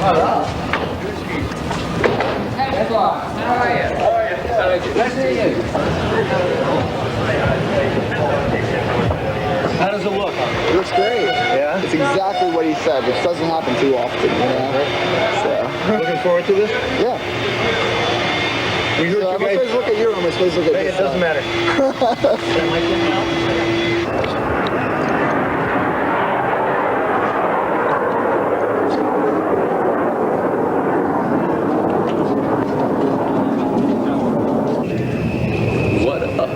How does it look? It looks great. Yeah? It's exactly what he said, which doesn't happen too often, you know? So. Looking forward to this? Yeah. So I'm supposed to look at your room, I'm supposed to look at this. It doesn't matter. What up?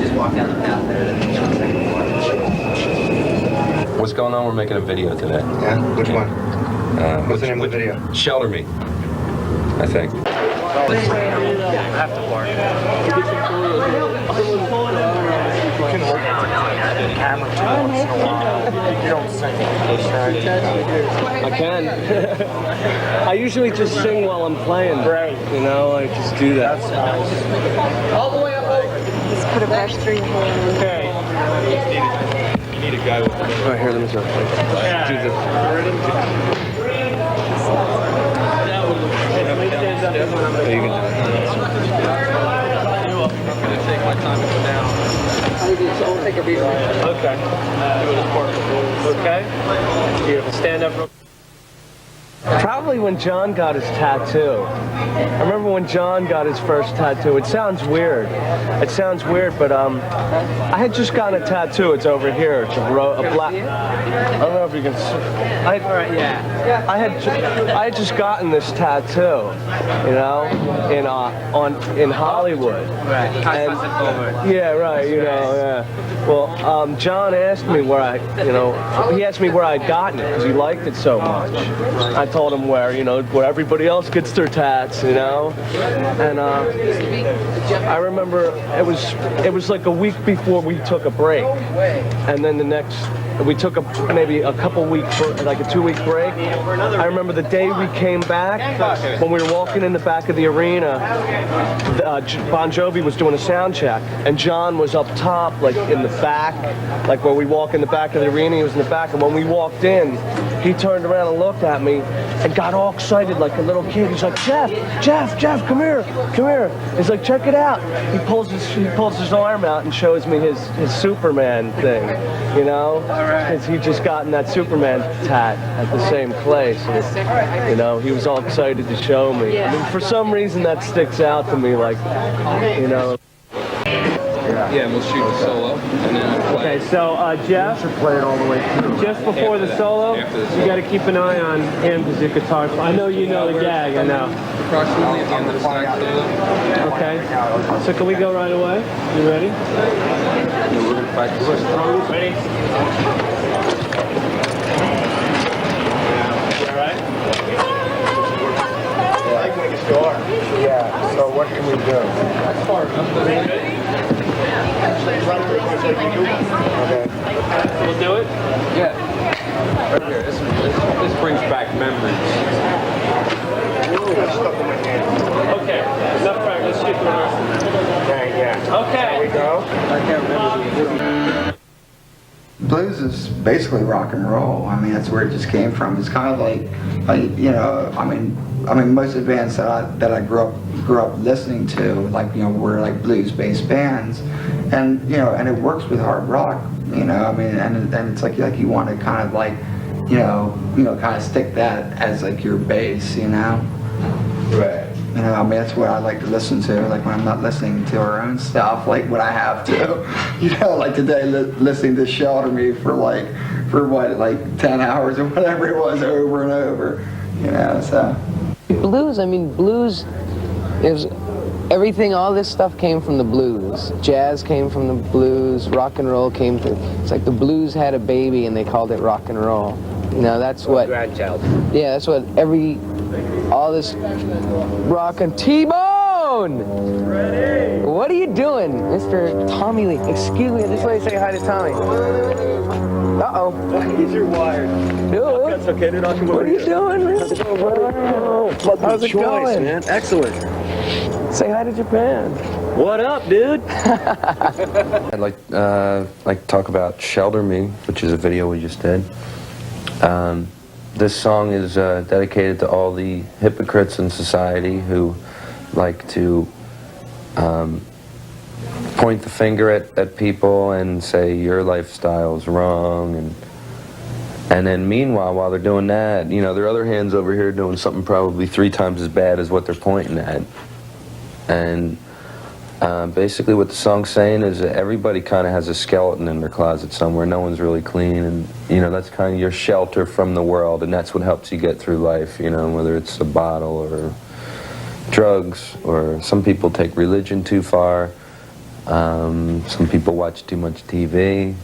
Just walk down the path there. What's going on? We're making a video today. Yeah? Which one? What's the name of the video? Shelter Me, I think. Have to bark. You can work on the camera too once in a while. You don't sing. I can. I usually just sing while I'm playing. Right. You know, I just do that. That's nice. All the way up over. Just put a brush through your hair. Okay. You need a guy with the... All right, here, let me start. Do this. There you go. I'm gonna take my time and go down. I'll take a beat. Okay. Okay. You have to stand up real. Probably when John got his tattoo. I remember when John got his first tattoo. It sounds weird. But I had just gotten a tattoo. It's over here. It's a black. I don't know if you can see. All right, yeah. I had just gotten this tattoo, you know, in Hollywood. Right. And, yeah, right. You know, yeah. Well, John asked me he asked me where I'd gotten it because he liked it so much. I told him where everybody else gets their tats, you know. And I remember it was like a week before we took a break, and then we took maybe a couple weeks, like a 2-week break. I remember the day we came back, when we were walking in the back of the arena, Bon Jovi was doing a sound check, and John was up top, like in the back, like where we walk in the back of the arena, he was in the back, and when we walked in, he turned around and looked at me and got all excited like a little kid. He's like, Jeff, come here. He's like, check it out. He pulls his arm out and shows me his Superman thing, you know? Because he just gotten that Superman tat at the same place. And, you know, he was all excited to show me. I mean, for some reason that sticks out to me, like, you know. Yeah, and we'll shoot the solo, and then we'll play. Okay, so Jeff, Play it all the way through. just before the solo, you got to keep an eye on him because the guitar. I know you know the gag. I know. Approximately at the end of the sax solo. Okay. So can we go right away? You ready? And we're gonna practice. Ready? You all right? Yeah, so what can we do? Ready? Okay. We'll do it. Yeah. Right here. This brings back memories. Okay. Enough practice. Shoot the rest. Okay, yeah. Okay. Here we go. I can't remember. Blues is basically rock and roll. I mean, that's where it just came from. It's kind of like you know, I mean, most of the bands that I grew up listening to, like, you know, were like blues-based bands, and you know, and it works with hard rock. You know, I mean, and it's like you want to kind of like, you know, kind of stick that as like your base. You know. Right. You know, I mean, that's what I like to listen to, like when I'm not listening to our own stuff, like when I have to. You know, like today, listening to Shelter Me for like 10 hours or whatever it was, over and over. You know, so. Blues, I mean, blues is everything, all this stuff came from the blues. Jazz came from the blues, rock and roll came to, it's like the blues had a baby and they called it rock and roll. You know, that's what, Grandchild. yeah, that's what all this rock and T-Bone! What are you doing, Mr. Tommy Lee? Excuse me, this way say hi to Tommy. Uh-oh. He's your wired. Dude, That's okay, dude. I'll come what over are you here. doing, man? How's it going? Man. Excellent. Say hi to Japan. What up, dude? I'd like to talk about Shelter Me, which is a video we just did. this song is dedicated to all the hypocrites in society who like to point the finger at people and say your lifestyle's wrong, and then meanwhile, while they're doing that, you know, their other hand's over here doing something probably 3 times as bad as what they're pointing at. And basically what the song's saying is that everybody kind of has a skeleton in their closet somewhere. No one's really clean, and you know, that's kind of your shelter from the world, and that's what helps you get through life, you know, whether it's a bottle or drugs, or some people take religion too far. Some people watch too much TV.